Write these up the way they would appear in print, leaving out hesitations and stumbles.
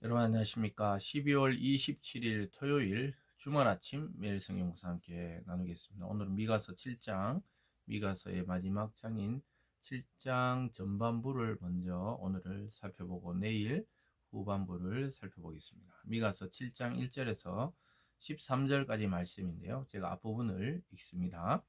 여러분 안녕하십니까? 12월 27일 토요일 주말 아침 매일 성경 묵상 함께 나누겠습니다. 오늘은 미가서 7장, 미가서의 마지막 장인 7장 전반부를 먼저 오늘을 살펴보고 내일 후반부를 살펴보겠습니다. 미가서 7장 1절에서 13절까지 말씀인데요. 제가 앞부분을 읽습니다.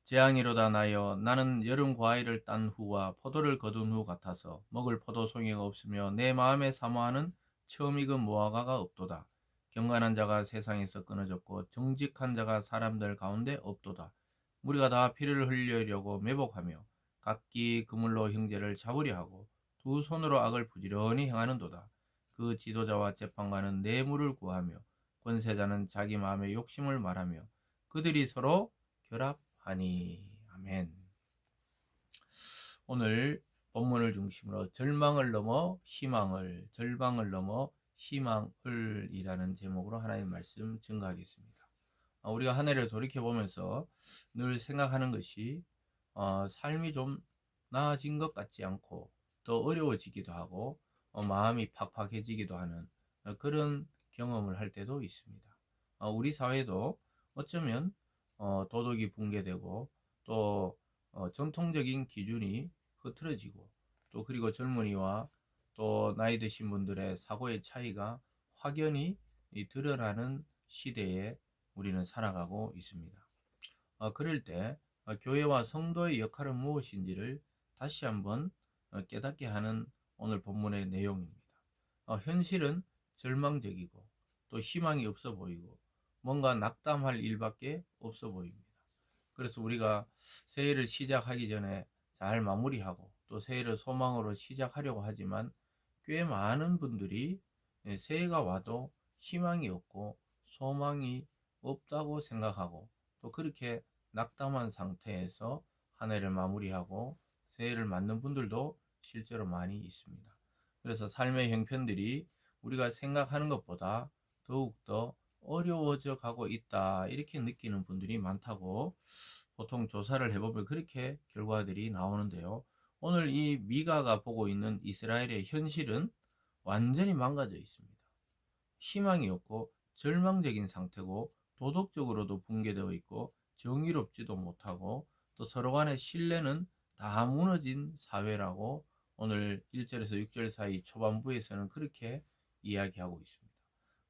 재앙이로다 나여 나는 여름 과일을 딴 후와 포도를 거둔 후 같아서 먹을 포도송이가 없으며 내 마음에 사모하는 처음 익은 무화과가 없도다. 경건한 자가 세상에서 끊어졌고 정직한 자가 사람들 가운데 없도다. 우리가 다 피를 흘리려고 매복하며 각기 그물로 형제를 잡으려 하고 두 손으로 악을 부지런히 행하는도다. 그 지도자와 재판관은 뇌물을 구하며 권세자는 자기 마음의 욕심을 말하며 그들이 서로 결합하니. 아멘. 오늘 본문을 중심으로 절망을 넘어 희망을, 절망을 넘어 희망을 이라는 제목으로 하나님 말씀 증거하겠습니다. 우리가 한 해를 돌이켜보면서 늘 생각하는 것이 삶이 좀 나아진 것 같지 않고 더 어려워지기도 하고 마음이 팍팍해지기도 하는 그런 경험을 할 때도 있습니다. 우리 사회도 어쩌면 도덕이 붕괴되고 또 전통적인 기준이 흐트러지고 또 그리고 젊은이와 또 나이 드신 분들의 사고의 차이가 확연히 드러나는 시대에 우리는 살아가고 있습니다. 그럴 때 교회와 성도의 역할은 무엇인지를 다시 한번 깨닫게 하는 오늘 본문의 내용입니다. 현실은 절망적이고 또 희망이 없어 보이고 뭔가 낙담할 일밖에 없어 보입니다. 그래서 우리가 새해를 시작하기 전에 잘 마무리하고 또 새해를 소망으로 시작하려고 하지만 꽤 많은 분들이 새해가 와도 희망이 없고 소망이 없다고 생각하고 또 그렇게 낙담한 상태에서 한 해를 마무리하고 새해를 맞는 분들도 실제로 많이 있습니다. 그래서 삶의 형편들이 우리가 생각하는 것보다 더욱더 어려워져 가고 있다 이렇게 느끼는 분들이 많다고 보통 조사를 해보면 그렇게 결과들이 나오는데요. 오늘 이 미가가 보고 있는 이스라엘의 현실은 완전히 망가져 있습니다. 희망이 없고 절망적인 상태고 도덕적으로도 붕괴되어 있고 정의롭지도 못하고 또 서로 간의 신뢰는 다 무너진 사회라고 오늘 1절에서 6절 사이 초반부에서는 그렇게 이야기하고 있습니다.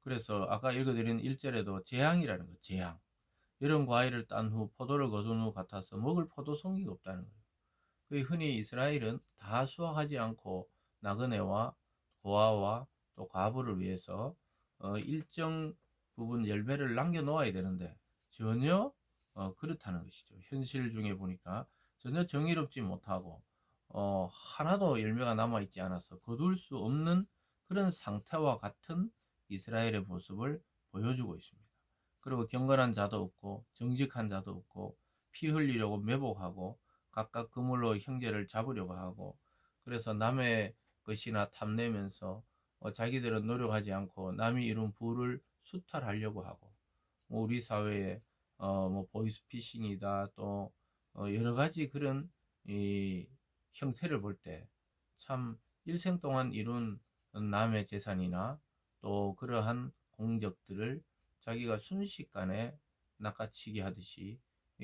그래서 아까 읽어드린 1절에도 재앙이라는 거, 재앙. 여름 과일을 딴 후 포도를 거둔 후 같아서 먹을 포도송이가 없다는 거예요. 그 흔히 이스라엘은 다 수확하지 않고 나그네와 고아와 또 과부를 위해서 일정 부분 열매를 남겨 놓아야 되는데 전혀 그렇다는 것이죠. 현실 중에 보니까 전혀 정의롭지 못하고 하나도 열매가 남아 있지 않아서 거둘 수 없는 그런 상태와 같은 이스라엘의 모습을 보여주고 있습니다. 그리고 경건한 자도 없고 정직한 자도 없고 피 흘리려고 매복하고 각각 그물로 형제를 잡으려고 하고 그래서 남의 것이나 탐내면서 자기들은 노력하지 않고 남이 이룬 부를 수탈하려고 하고 우리 사회에 뭐 보이스피싱이다 또 여러 가지 그런 이 형태를 볼 때 참 일생 동안 이룬 남의 재산이나 또 그러한 공적들을 자기가 순식간에 낚아채기 하듯이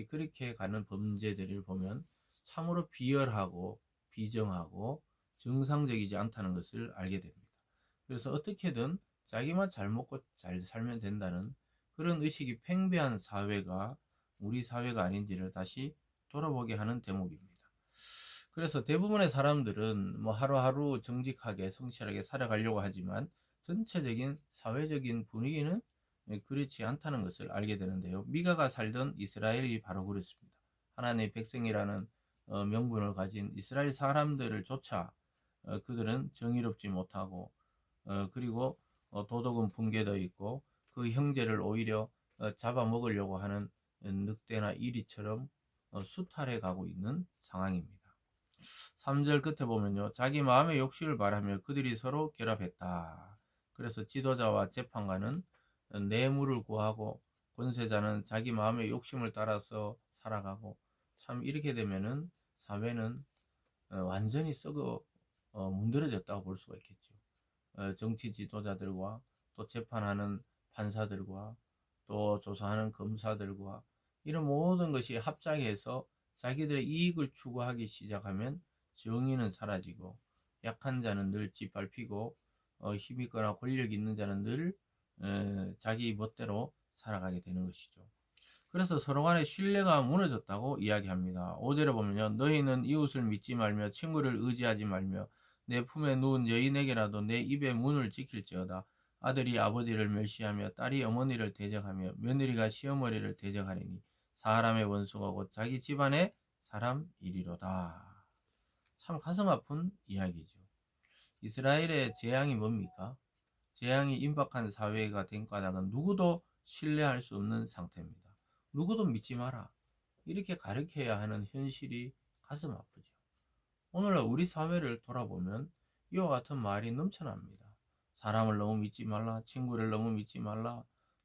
그렇게 가는 범죄들을 보면 참으로 비열하고 비정하고 정상적이지 않다는 것을 알게 됩니다. 그래서 어떻게든 자기만 잘 먹고 잘 살면 된다는 그런 의식이 팽배한 사회가 우리 사회가 아닌지를 다시 돌아보게 하는 대목입니다. 그래서 대부분의 사람들은 뭐 하루하루 정직하게 성실하게 살아가려고 하지만 전체적인 사회적인 분위기는 그렇지 않다는 것을 알게 되는데요. 미가가 살던 이스라엘이 바로 그렇습니다. 하나님의 백성이라는 명분을 가진 이스라엘 사람들을 조차 그들은 정의롭지 못하고 그리고 도덕은 붕괴되어 있고 그 형제를 오히려 잡아먹으려고 하는 늑대나 이리처럼 수탈해 가고 있는 상황입니다. 3절 끝에 보면요. 자기 마음의 욕심을 말하며 그들이 서로 결합했다. 그래서 지도자와 재판관은 뇌물을 구하고 권세자는 자기 마음의 욕심을 따라서 살아가고 참 이렇게 되면은 사회는 완전히 썩어 문드러졌다고 볼 수가 있겠죠. 정치 지도자들과 또 재판하는 판사들과 또 조사하는 검사들과 이런 모든 것이 합작해서 자기들의 이익을 추구하기 시작하면 정의는 사라지고 약한 자는 늘 짓밟히고 힘 있거나 권력 있는 자는 늘 자기 멋대로 살아가게 되는 것이죠. 그래서 서로 간의 신뢰가 무너졌다고 이야기합니다. 5절에 보면요. 너희는 이웃을 믿지 말며 친구를 의지하지 말며 내 품에 누운 여인에게라도 내 입의 문을 지킬지어다. 아들이 아버지를 멸시하며 딸이 어머니를 대적하며 며느리가 시어머니를 대적하리니 사람의 원수가 곧 자기 집안의 사람이리로다. 참 가슴 아픈 이야기죠. 이스라엘의 재앙이 뭡니까? 재앙이 임박한 사회가 된 까닭은 누구도 신뢰할 수 없는 상태입니다. 누구도 믿지 마라. 이렇게 가르쳐야 하는 현실이 가슴 아프죠. 오늘날 우리 사회를 돌아보면 이와 같은 말이 넘쳐납니다. 사람을 너무 믿지 말라. 친구를 너무 믿지 말라.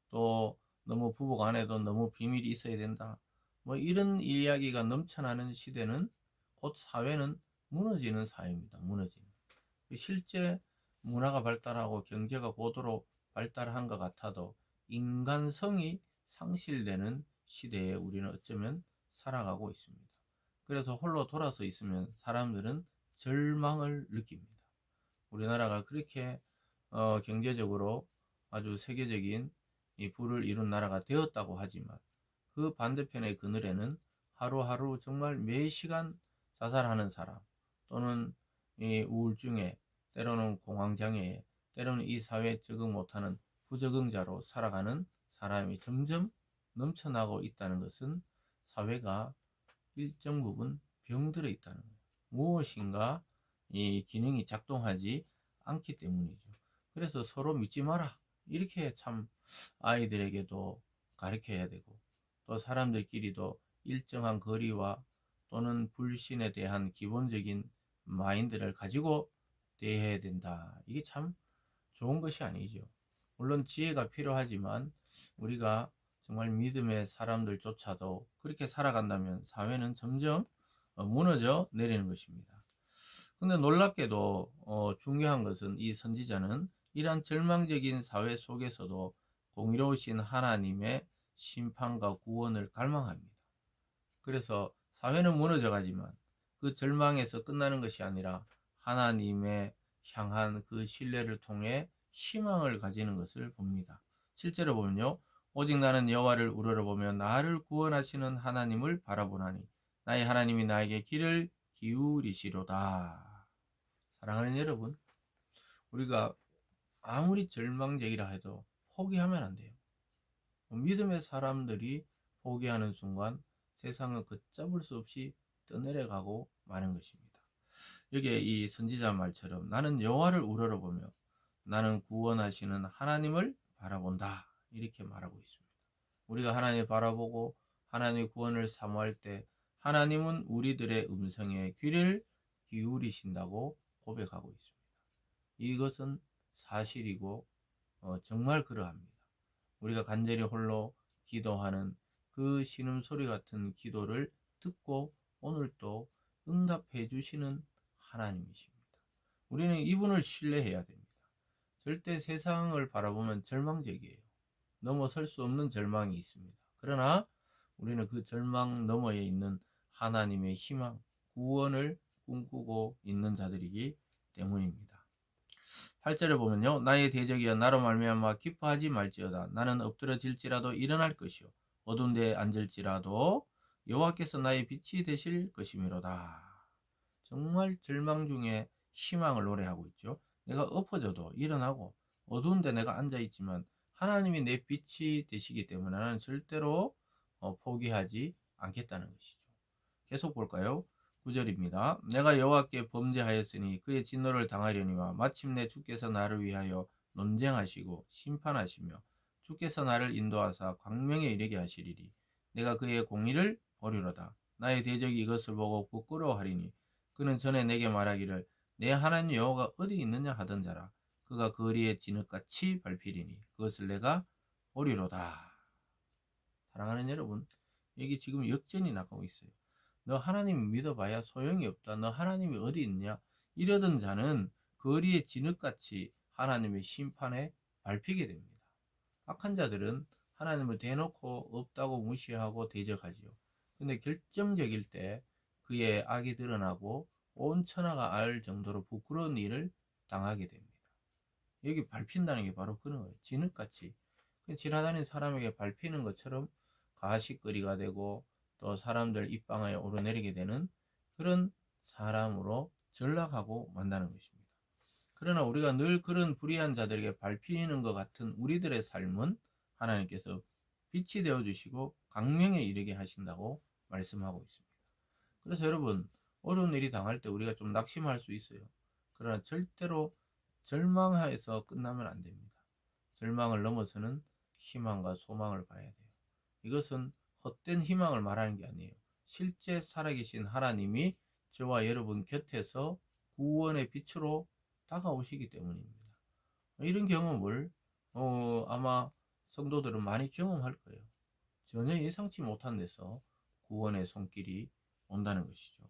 또 너무 부부 간에도 너무 비밀이 있어야 된다. 뭐 이런 이야기가 넘쳐나는 시대는 곧 사회는 무너지는 사회입니다. 무너지는. 실제 문화가 발달하고 경제가 고도로 발달한 것 같아도 인간성이 상실되는 시대에 우리는 어쩌면 살아가고 있습니다. 그래서 홀로 돌아서 있으면 사람들은 절망을 느낍니다. 우리나라가 그렇게 경제적으로 아주 세계적인 이 부를 이룬 나라가 되었다고 하지만 그 반대편의 그늘에는 하루하루 정말 매 시간 자살하는 사람 또는 이 우울증에 때로는 공황장애에 때로는 이 사회에 적응 못하는 부적응자로 살아가는 사람이 점점 넘쳐나고 있다는 것은 사회가 일정 부분 병들어 있다는 거예요. 무엇인가 이 기능이 작동하지 않기 때문이죠. 그래서 서로 믿지 마라. 이렇게 참 아이들에게도 가르쳐야 되고 또 사람들끼리도 일정한 거리와 또는 불신에 대한 기본적인 마인드를 가지고 대해야 된다. 이게 참 좋은 것이 아니죠. 물론 지혜가 필요하지만 우리가 정말 믿음의 사람들조차도 그렇게 살아간다면 사회는 점점 무너져 내리는 것입니다. 근데 놀랍게도 중요한 것은 이 선지자는 이러한 절망적인 사회 속에서도 공의로우신 하나님의 심판과 구원을 갈망합니다. 그래서 사회는 무너져 가지만 그 절망에서 끝나는 것이 아니라 하나님의 향한 그 신뢰를 통해 희망을 가지는 것을 봅니다. 실제로 보면요. 오직 나는 여호와를 우러러보며 나를 구원하시는 하나님을 바라보나니 나의 하나님이 나에게 귀를 기울이시로다. 사랑하는 여러분, 우리가 아무리 절망적이라 해도 포기하면 안 돼요. 믿음의 사람들이 포기하는 순간 세상은 걷잡을 수 없이 떠내려가고 마는 것입니다. 여기에 이 선지자 말처럼 나는 여호와를 우러러보며 나는 구원하시는 하나님을 바라본다. 이렇게 말하고 있습니다. 우리가 하나님을 바라보고 하나님의 구원을 사모할 때 하나님은 우리들의 음성에 귀를 기울이신다고 고백하고 있습니다. 이것은 사실이고 정말 그러합니다. 우리가 간절히 홀로 기도하는 그 신음소리 같은 기도를 듣고 오늘 또 응답해 주시는 하나님이십니다. 우리는 이분을 신뢰해야 됩니다. 절대 세상을 바라보면 절망적이에요. 넘어설 수 없는 절망이 있습니다. 그러나 우리는 그 절망 너머에 있는 하나님의 희망, 구원을 꿈꾸고 있는 자들이기 때문입니다. 8절을 보면요. 나의 대적이여 나로 말미암아 기뻐하지 말지어다. 나는 엎드러질지라도 일어날 것이요 어두운 데에 앉을지라도 여호와께서 나의 빛이 되실 것이미로다. 정말 절망 중에 희망을 노래하고 있죠. 내가 엎어져도 일어나고 어두운 데 내가 앉아 있지만 하나님이 내 빛이 되시기 때문에 나는 절대로 포기하지 않겠다는 것이죠. 계속 볼까요? 9절입니다. 내가 여호와께 범죄하였으니 그의 진노를 당하려니와 마침내 주께서 나를 위하여 논쟁하시고 심판하시며 주께서 나를 인도하사 광명에 이르게 하시리니 내가 그의 공의를 보리로다. 나의 대적이 이것을 보고 부끄러워하리니 그는 전에 내게 말하기를 내 하나님 여호와가 어디 있느냐 하던 자라. 그가 거리에 진흙같이 밟히리니 그것을 내가 보리로다. 사랑하는 여러분, 여기 지금 역전이 나가고 있어요. 너 하나님 믿어봐야 소용이 없다. 너 하나님이 어디 있냐? 이러던 자는 거리에 진흙같이 하나님의 심판에 밟히게 됩니다. 악한 자들은 하나님을 대놓고 없다고 무시하고 대적하지요. 근데 결정적일 때 그의 악이 드러나고 온 천하가 알 정도로 부끄러운 일을 당하게 됩니다. 여기 밟힌다는 게 바로 그런 거예요. 진흙같이 지나다니는 사람에게 밟히는 것처럼 가시거리가 되고 또 사람들 입방아에 오르내리게 되는 그런 사람으로 전락하고 만다는 것입니다. 그러나 우리가 늘 그런 불의한 자들에게 밟히는 것 같은 우리들의 삶은 하나님께서 빛이 되어 주시고 강명에 이르게 하신다고 말씀하고 있습니다. 그래서 여러분, 어려운 일이 당할 때 우리가 좀 낙심할 수 있어요. 그러나 절대로 절망해서 끝나면 안 됩니다. 절망을 넘어서는 희망과 소망을 봐야 돼요. 이것은 헛된 희망을 말하는 게 아니에요. 실제 살아계신 하나님이 저와 여러분 곁에서 구원의 빛으로 다가오시기 때문입니다. 이런 경험을 아마 성도들은 많이 경험할 거예요. 전혀 예상치 못한 데서 구원의 손길이 온다는 것이죠.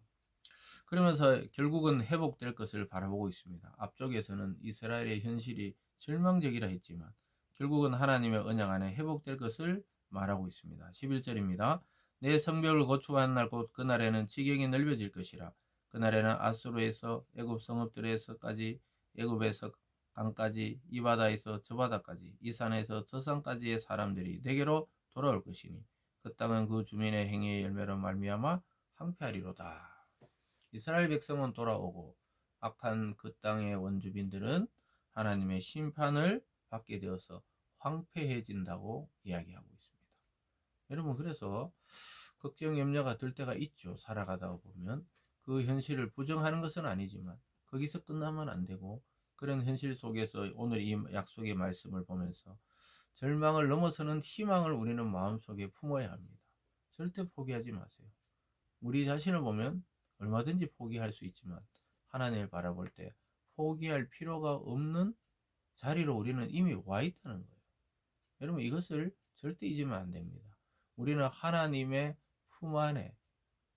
그러면서 결국은 회복될 것을 바라보고 있습니다. 앞쪽에서는 이스라엘의 현실이 절망적이라 했지만 결국은 하나님의 언약 안에 회복될 것을 말하고 있습니다. 11절입니다. 내 성벽을 고추하는 날 곧 그날에는 지경이 넓어질 것이라. 그날에는 아수르에서 애굽 성읍들에서까지 애굽에서 강까지 이 바다에서 저 바다까지 이 산에서 저 산까지의 사람들이 내게로 돌아올 것이니 그 땅은 그 주민의 행위의 열매로 말미암아 황폐하리로다. 이스라엘 백성은 돌아오고 악한 그 땅의 원주민들은 하나님의 심판을 받게 되어서 황폐해진다고 이야기하고 있습니다. 여러분, 그래서 걱정 염려가 들 때가 있죠. 살아가다 보면 그 현실을 부정하는 것은 아니지만 거기서 끝나면 안 되고, 그런 현실 속에서 오늘 이 약속의 말씀을 보면서 절망을 넘어서는 희망을 우리는 마음속에 품어야 합니다. 절대 포기하지 마세요. 우리 자신을 보면 얼마든지 포기할 수 있지만 하나님을 바라볼 때 포기할 필요가 없는 자리로 우리는 이미 와 있다는 거예요. 여러분, 이것을 절대 잊으면 안 됩니다. 우리는 하나님의 품 안에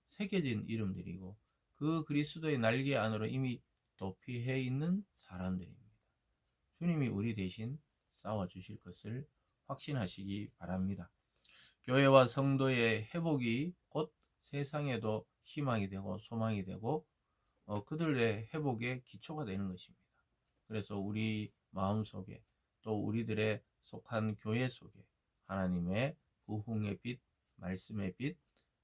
새겨진 이름들이고 그 그리스도의 날개 안으로 이미 도피해 있는 사람들입니다. 주님이 우리 대신 싸워주실 것을 확신하시기 바랍니다. 교회와 성도의 회복이 곧 세상에도 희망이 되고 소망이 되고 그들의 회복의 기초가 되는 것입니다. 그래서 우리 마음속에 또 우리들의 속한 교회 속에 하나님의 부흥의 빛, 말씀의 빛,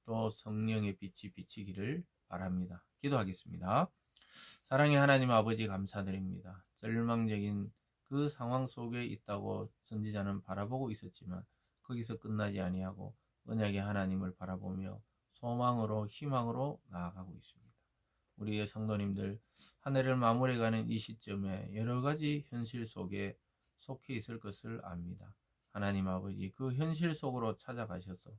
또 성령의 빛이 비치기를 바랍니다. 기도하겠습니다. 사랑의 하나님 아버지, 감사드립니다. 절망적인 그 상황 속에 있다고 선지자는 바라보고 있었지만 거기서 끝나지 아니하고 언약의 하나님을 바라보며 소망으로 희망으로 나아가고 있습니다. 우리의 성도님들 한 해를 마무리해가는 이 시점에 여러 가지 현실 속에 속해 있을 것을 압니다. 하나님 아버지, 그 현실 속으로 찾아가셔서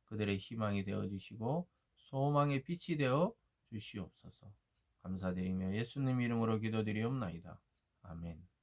그들의 희망이 되어 주시고 소망의 빛이 되어 주시옵소서. 감사드리며 예수님 이름으로 기도드리옵나이다. 아멘.